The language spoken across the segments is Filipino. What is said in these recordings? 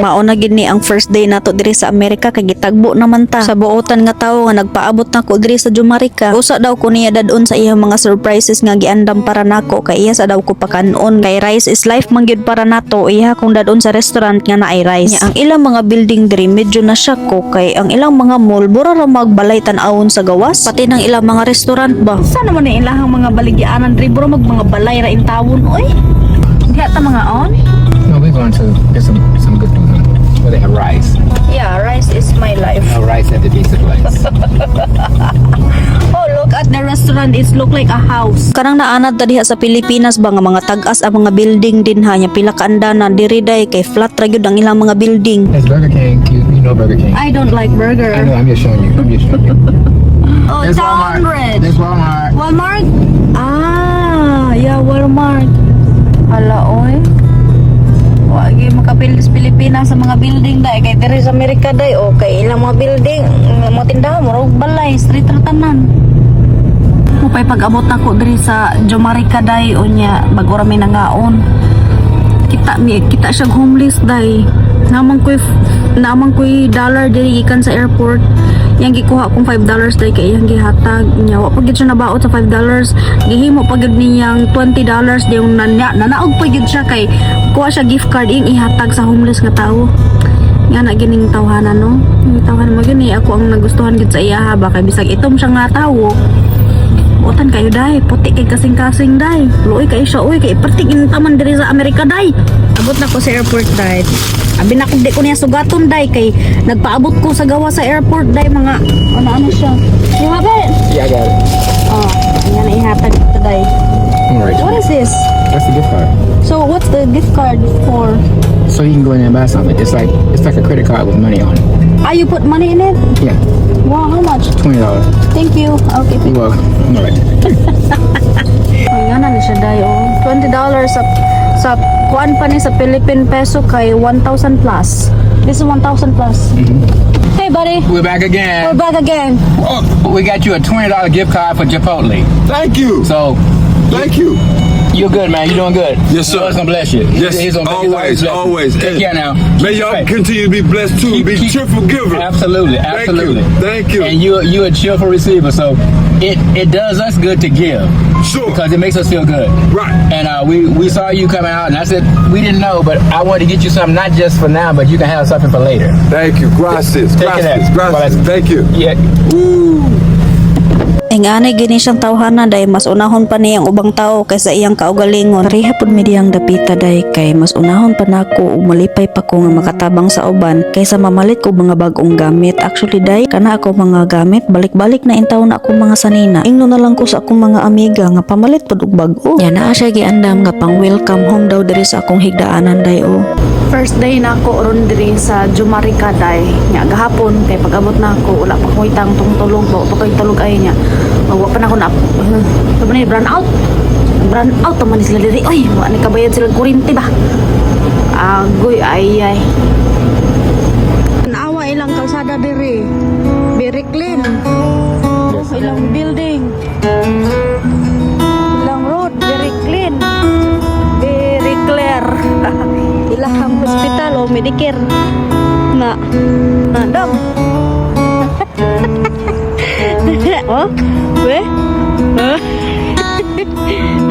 Mauna gid ni ang first day nato diri sa Amerika kay gitagbo naman ta sa buotan nga tawo nga nagpaabot nako diri sa Jamaica. Usa daw ko niya dadon sa iyang mga surprises nga giandam para nako kay iya sa daw ko pakanon kay rice is life man gyud para nato. Iya kung dadon sa restaurant nga naay rice. Ang ilang mga building diri medyo na shock ko kay ang ilang mga mall bura ra magbalay tan-awon sa gawas pati ng ilang mga restaurant ba. Sa naman ni ilahang mga baligyanan diri bura mag mga balay ra in tawon oy. Diha ta mga on? No, we're going to get some good food. Where they have rice. Yeah, rice is my life. Rice at the pizza place. Oh, look at the restaurant. It look like a house. Karang naanad ta diha sa Pilipinas ba nga mga tag-as ang mga building din ha nya pila ka andana diri day kay flat ra gyud ang ilang mga building. There's Burger King. You know Burger King. I don't like burger. I know. I'm just showing you. Oh, There's Walmart. Walmart. There's Walmart. Walmart? Ah, yeah, Walmart. Hala, oy. Wagi makapil sa Pilipinas sa mga building day kay diri sa Amerika day okay ilang mga building mga tindahan mo balay street ra tanan. Upay pag-abot nako diri sa Jamaica day unya bago ra may nangaon. Kita siya homeless day. Namang ko'y dollar diri ikan sa airport. Yang gikuha kong $5 day kay iyang gihatag nya wa pagid siya nabaot sa $5 gihimo pagid niyang $20 day yung nanaog pagid siya kay kuha siya gift card ing ihatag sa homeless nga tawo nga na gining tawhanan no yung tawhanan mo gani ako ang nagustuhan gid sa iya ba kay bisag itom siya nga tawo utan kayo day puti kay kasing-kasing day luoy kay siya oy kay perting taman diri sa Amerika day abot na ko sa airport day abi na kung di ko niya sugaton day kay nagpaabot ko sa gawa sa airport day mga ano siya you have it? Yeah, I got it. Oh yan na ihatag ito day Alright. what is this? That's the gift card. So what's the gift card for? So you can go in there and buy something. It's like a credit card with money on it. Ah, you put money in it? Yeah. Wow, how much? $20. Thank you. Okay. You're welcome. Alright. Ayan na siya dayo. $20 sa kuan pa ni sa Philippine peso kay 1,000 plus. This is 1,000 plus. Hey buddy, We're back again. we're back again. Oh, we got you a $20 gift card for Chipotle. Thank you. So Thank you. you're good, man. You're doing good. Yes, sir. God's gonna bless you. Yes, He's gonna always, bless you. always. Take care now. May y'all Right. continue to be blessed too. Be cheerful giver. Absolutely, absolutely. Thank you. And you're a cheerful receiver, so it does us good to give Sure. because it makes us feel good. Right. And we saw you coming out, and I said we didn't know, but I wanted to get you something not just for now, but you can have something for later. Thank you. Gracias. Take care. Gracias. Gracias. Thank you. Yeah. Woo. Ing anay gini siyang tawhanan day mas unahon pa niyang ubang tao kaysa iyang kaugalingon. Pareha pud mi diyang dapita day kay mas unahon pa nako ug malipay pa ko nga makatabang sa uban kaysa mamalit ko mga bag-ong gamit. Actually day kana ako mga gamit balik-balik na intaw na ako mga sanina. Ingno na lang ko sa akong mga amiga nga pamalit pud og bag-o. Ya naa siya giandam nga pang welcome home daw diri sa akong higdaanan day o. First day na ako ron diri sa Jamaica day. Nya gahapon kay pag-abot na ako wala pa ko itang tungtulog ba pa ko tulog ay nya. Wa pa na ako na sabi ni brand out man sila diri oy wa ni kabayad sila kuryente ba agoy ay naawa ilang kalsada diri very clean ilang building ilang road very clean very clear ilang hospital o Medicare na dam oh weh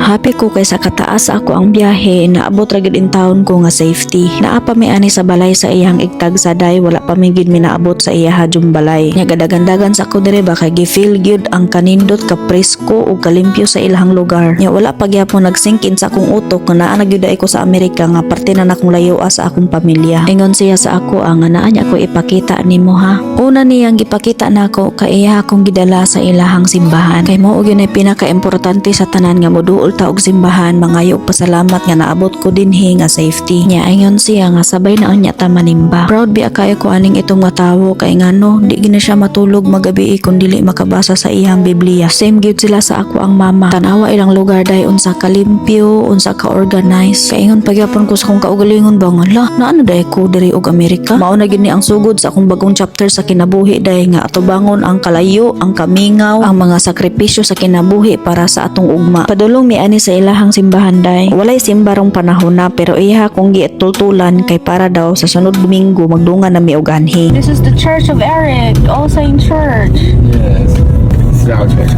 Happy ko kay sa kataas ako ang biyahe naabot ra gid in town ko nga safety. Naa pa mi ani sa balay sa iyang igtag sa day wala pa mi gid minaabot sa iya hajong balay. Nya gadagandagan sa ako dire ba kay gi-feel gyud ang kanindot ka presko ug kalimpyo sa ilahang lugar. Nya wala pa gyapon nag-sink in sa akong utok nga naa na gyud ko sa Amerika nga parte na nakong layo sa akong pamilya. Ingon siya sa ako nga naa niya ko ipakita nimo ha. Una niyang gipakita nako kay iya akong gidala sa ilahang simbahan. Kay mao gyud ay pinaka-importante sa tanan nga moduol ta og simbahan mangayo og pasalamat nga naabot ko dinhi nga safety. Nya ayon siya nga sabay na unya ta manimba. Proud bi akayo ko aning itong matawo kay ngano di gina siya matulog magabi kun dili makabasa sa iyang Biblia. Same gyud sila sa ako ang mama. Tanawa ilang lugar day unsa kalimpyo, unsa ka organize. Kaingon pagyapon ko sa akong kaugalingon ba nga la naano day ko diri og Amerika. Mao na gid ni ang sugod sa akong bagong chapter sa kinabuhi day nga atubangon ang kalayo, ang kamingaw, ang mga sakripisyo sa kinabuhi para sa atong ugma. Padulong mi ani sa ilahang simbahan day. Walay simba rong panahon na pero iha kung giitultulan kay para daw sa sunod Domingo magdungan na mi og anhi. This is the Church of Eric, All Saint Church. Yes. This is our church.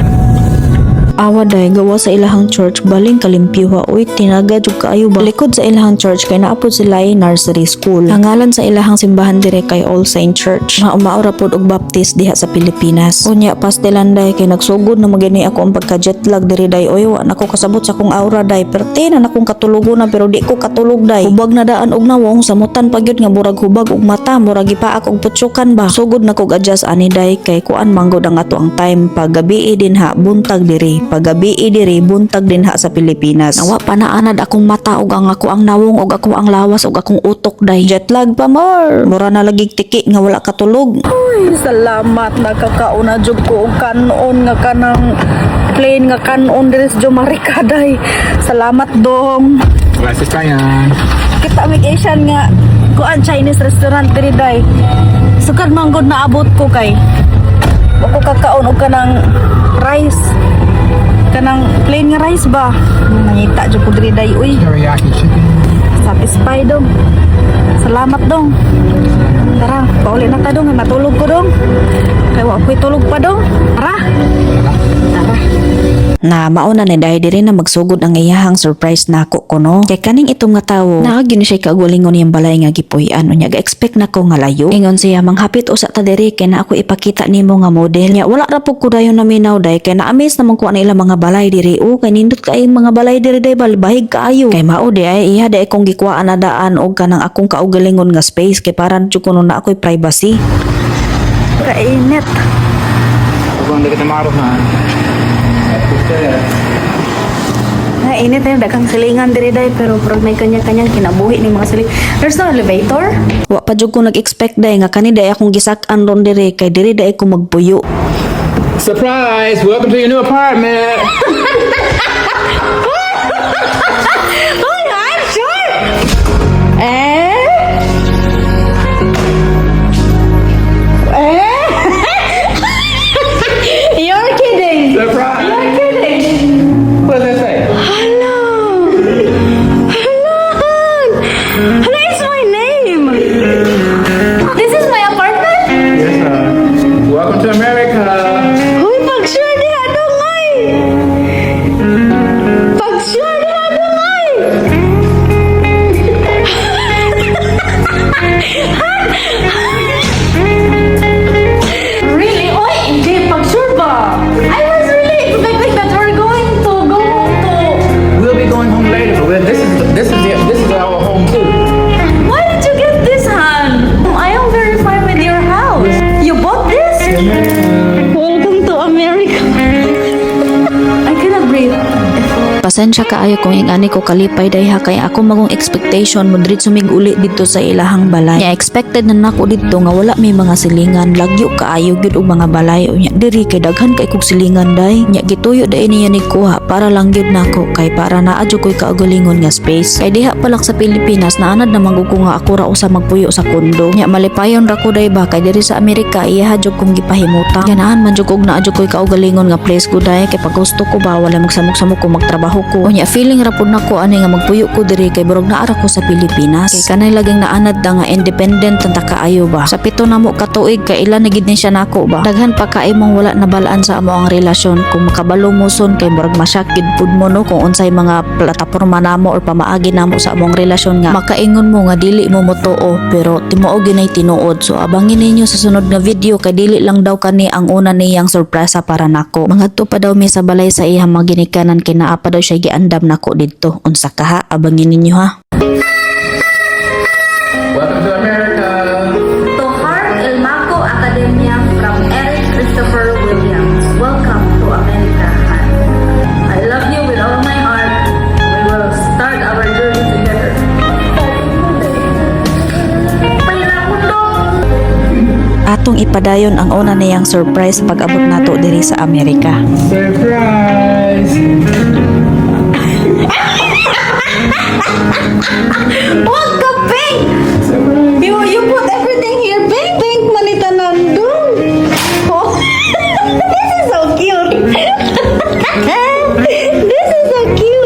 Awa day gawa sa ilahang church baling kalimpyuha uy tinaga jud kaayo ba likod sa ilahang church kay naapod sila ay nursery school. Ang ngalan sa ilahang simbahan dire kay All Saint Church. Maura pod og Baptist diha sa Pilipinas. Unya pastelan day kay nagsugod na magani ako ang pagka jet lag diri day oy wa nako kasabot sa kong aura day perti na nakong katulugo na pero di ko katulog day. Hubag na daan og nawong samutan pagyud nga murag hubag og mata murag ipaak og putsukan ba. Sugod na kog adjust ani day kay kuan manggod ang ato ang time paggabi din ha buntag diri. Paggabi diri buntag din ha sa Pilipinas. Nawa pa naanad akong mata og ang ako ang nawong og ako ang lawas og akong utok day. Jet lag pa more. Mura na lagig tiki nga wala katulog. Uy, salamat nakakauna jud ko og kanon nga kanang plane nga kanon diri sa Jomarika day. Salamat dong. Gracias, Kayan. Kita mig Asian nga kuan Chinese restaurant diri day. Sukad manggod na abot ko kay. Ako kakaon og kanang rice. Kanang plain nga rice ba? Nangita jud ko diri day uy. Teriyaki chicken. Satisfy dong. Salamat dong. Tara, pauli na ta dong, matulog ko dong. Kay wa ko'y tulog pa dong. Tara. Tara. Na mauna ni dahil diri na magsugod ang iyahang surprise nako kuno. Kay kaning itong nga tawo, naagin siya kagalingon yung balay nga gipuy-an. Unya ga-expect nako nga layo. Ingon siya manghapit usa ta diri kay na ako ipakita nimo nga model. Nya wala ra pug ko dayon naminaw day kay na-amaze naman ko ang ilang mga balay diri. O kay nindot kay mga balay diri day balbahig kaayo. Kay mao di ay iya day kong gikuhaan na daan og kanang akong kaugalingon nga space kay para jud kuno na ako'y privacy. Kainit. We're going to look at the model, huh? Na init na daghang silingan diri day pero pag may kanya-kanyang kinabuhi ni mga siling. There's no elevator. Wa pa jud ko nag-expect day nga kani day akong gisak-an ron diri kay diri day ko magpuyo. Surprise! Welcome to your new apartment. Oh, I'm sure. Eh? You're kidding. Surprise! You're kidding. What does that say? Hello. Hello. Hello, it's my name. This is my apartment? Yes, sir. Welcome to America. Uy, pag-sure diha dong ay. Pag-sure diha dong ay. Really? Oy, hindi. Pag-sure ba? I was really expecting that we're going to go home to... We'll be going home later, but this is our home too. Why did you get this, Han? I am very fine with your house. You bought this? Welcome to America. I cannot breathe. Pasensya kaayo kung ingani ko kalipay dayha kay ako magong expectation mo diretso mig uli dito sa ilahang balay. Nya expected na nako dito nga wala may mga silingan, lagyo kaayo gyud og mga balay. Unya diri kay daghan kay kog silingan day. Nya gituyo day niya ni kuha para lang gyud nako kay para naadyo koy kaugalingon nga space. Kay diha palak sa Pilipinas naanad na manggugo nga ako ra usa magpuyo sa kondo. Nya malipayon ra ko day ba kay diri sa Amerika iya jud kong gipahimutang. Ganaan man jud kog naadyo koy kaugalingon nga place ko day kay pag gusto ko ba wala magsamok-samok ko magtrabaho ko. Unya feeling ra pud nako ani nga magpuyo ko diri kay burog naa ra ko sa Pilipinas. Kay kanay laging naanad da nga independent tanta kaayo ba. Sa pito na mo ka tuig kay ila na gid ni siya nako ba. Daghan pa kay mong wala nabalaan sa amo ang relasyon kung makabalo mo son kay burog masyak gid pud mo no kung unsay mga plataporma namo or pamaagi namo sa among relasyon nga makaingon mo nga dili mo motuo pero timuog ginay tinuod. So abangin ninyo sa sunod nga video kay dili lang daw kani ang una niyang sorpresa para nako. Mangadto pa daw mi sa balay sa iyang mga ginikanan kay naa pa daw siya giandam nako didto. Unsa ka ha? Abangin ninyo ha. Welcome to America. To Heart El Maco Academia from Eric Christopher Williams. Welcome to America. I love you with all my heart. We will start our journey together. Atong ipadayon ang una niyang surprise pag-abot nato diri sa Amerika. Surprise! What ka, Pink? You put everything here, Pink? Pink, manita nandun. Oh, this is so cute. This is so cute.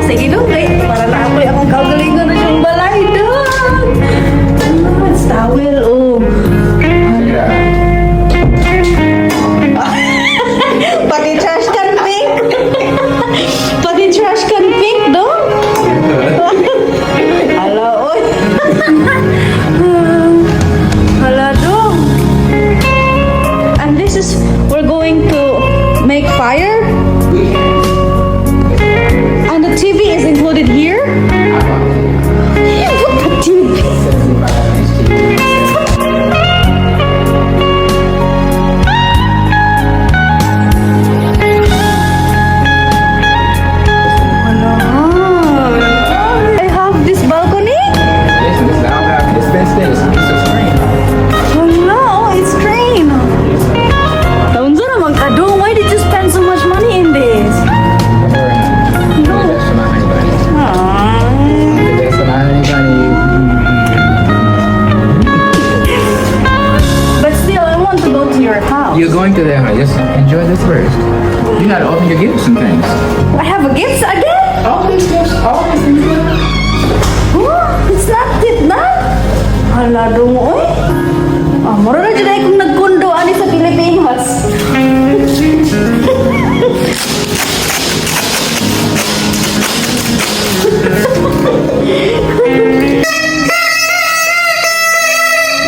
sige dong, kay para na ako'y akong kaugalingon na siyang balay dong. It's towel, oh. Pati trash can pink. Pati trash can pink, dong. Hala, oy. Hala, dong. And this is, we're going to make fire. And the TV is included here. What the TV? I have this balcony. Hello, it's train. Taunsa naman ka dong. Why did you spend so much money in this? But still, I want to go to your house. You're going to there, honey. Just enjoy this first. You gotta open your gifts and things. I have a gift again? All these gifts, all these things. Huh? It's not it na? Hala dong, oy. Mura na dyan ay kung nagkundo ani sa Pilipinas.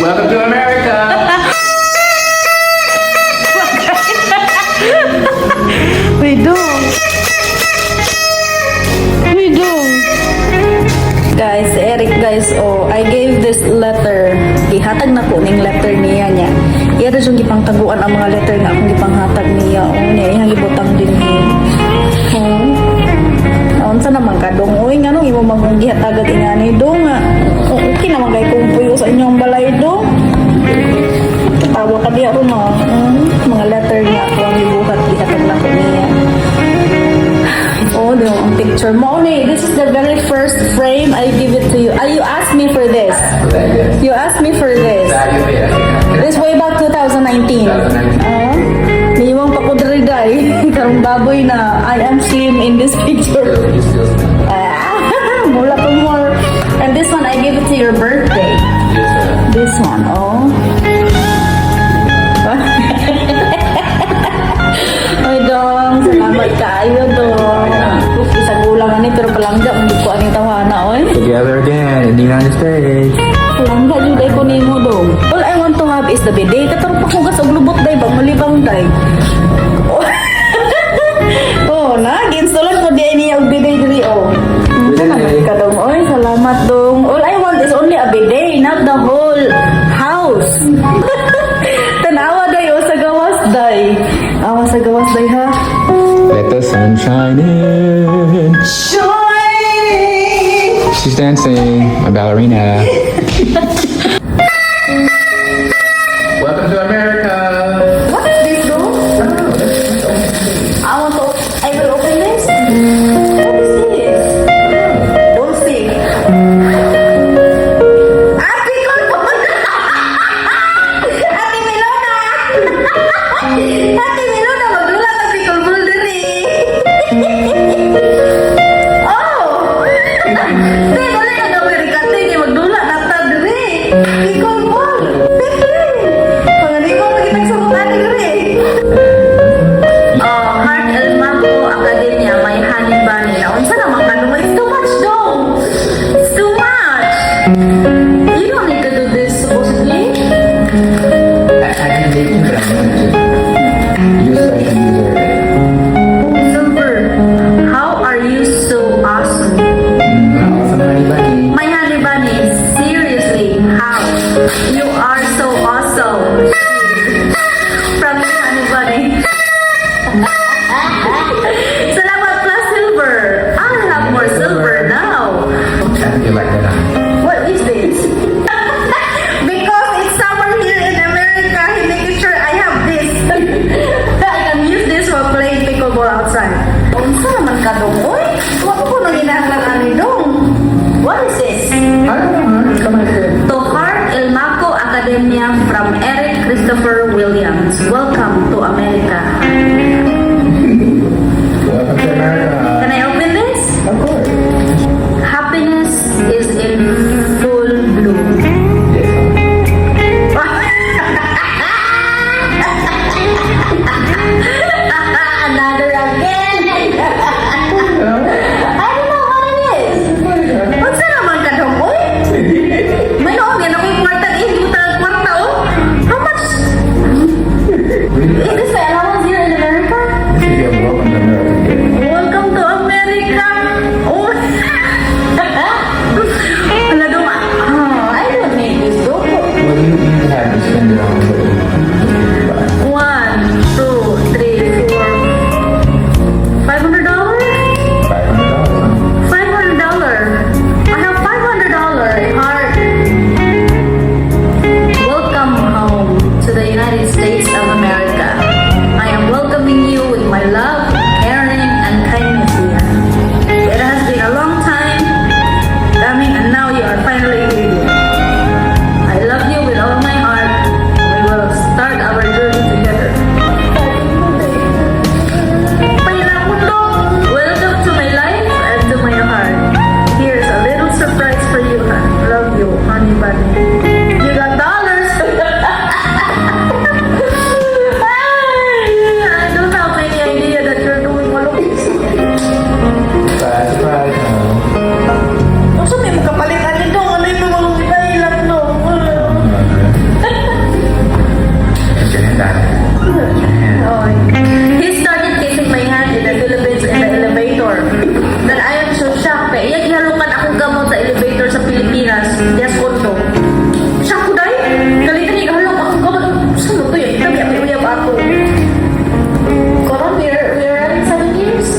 Welcome to America. We do. Guys, Eric guys, oh, I gave this letter. Ihatag na ko ning letter niya niya. Iya rin yung gipangtaguan ang mga letter nga akong gipanghatag niya. Oh, niya iyang ibutang din niya. Oh. Naunsa naman ka dong. Uy, nga nung imo magong gihatagag ingani dong nga. Oh, okay naman kay kung puyo sa inyong balay dong. Tawa ka diya ron no. Mga letter niya ako ang ibuhat. Ihatag na ko niya. Oh, no, ang picture mo. This is the very first frame I give it to you. You asked me for this. You asked me for this. This way back 2019. Niwang pa ko diri day. Karong baboy na I am slim in this picture. Mula pa more. And this one I gave it to your birthday. This one, oh. Ay dong, salamat kayo dong. Isa gulang ani pero palangga mo ko ani tawana oy. Together again in the United States. Palangga jud ay ko nimo dong. All I want to have is the bidet. Katong pakugas og lubot day bang malibang day. Oh, na ginstalan ko di niya og bidet diri oh. Salamat ka dong oy, salamat dong. All I want is only a bidet, not the whole house. Tanawa day o sa gawas day. Awa sa gawas day ha. Let the sun shine in. Shining. She's dancing, my ballerina. Welcome to America. What is this though? I will open this. What is this? Don't see. Ate ko Ate Milona. Ate Milona, magdula ka si Kulbul diri. Oh. Dahil wala ka na Amerika, magdula na ta diri.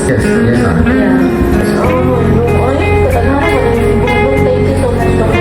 Yes, yes, ma'am. Yeah. So, oy, thank you so much for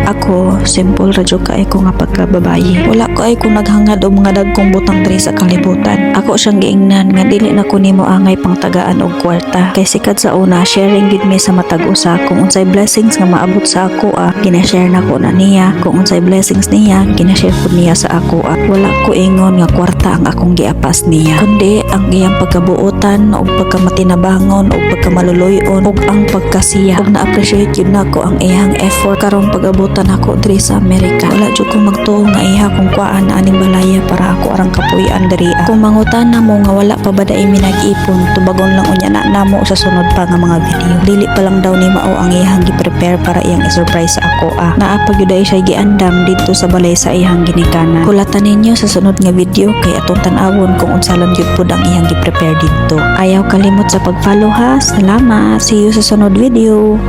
Ako, simple radyo ka ay ko nga pagkababayi. Wala ko ay kung naghangad o mga dagkong butang diri sa kalibutan. Ako siyang giingnan nga dili na ko nimo angay pang tagaan og kwarta. Kay sikat sa una, sharing gid mi sa matag usa. Kung unsay blessings nga maabot sa ako ginashare na ko na niya. Kung unsay blessings niya, ginashare pud niya sa ako Wala ko ingon nga kwarta ang akong giapas niya. Kundi ang iyang pagkabuotan og pagkamatinabangon og pagkamaluluyon og ang pagkasiya. Ug na-appreciate yun nako ang iyang effort karong pag-abutan ako diri sa Amerika. Wala jud ko magtuo nga iha kung kuan na aning balaya para ako arang kapuy-an diri. Kung mangutan na mo nga wala pa ba daay mi nag-ipon, tubagon lang unya na namo sa sunod pa nga mga video. Dili pa lang daw ni mao ang iyang gi-prepare para iyang i-surprise sa ako Naa pa gyud ay siya giandam didto sa balay sa iyang ginikanan. Kulatan ninyo sa sunod nga video kay atong tan-awon kung unsa lang gyud pud ang iyang gi-prepare didto. Ayaw kalimot sa pag-follow ha. Salamat. See you sa sunod video.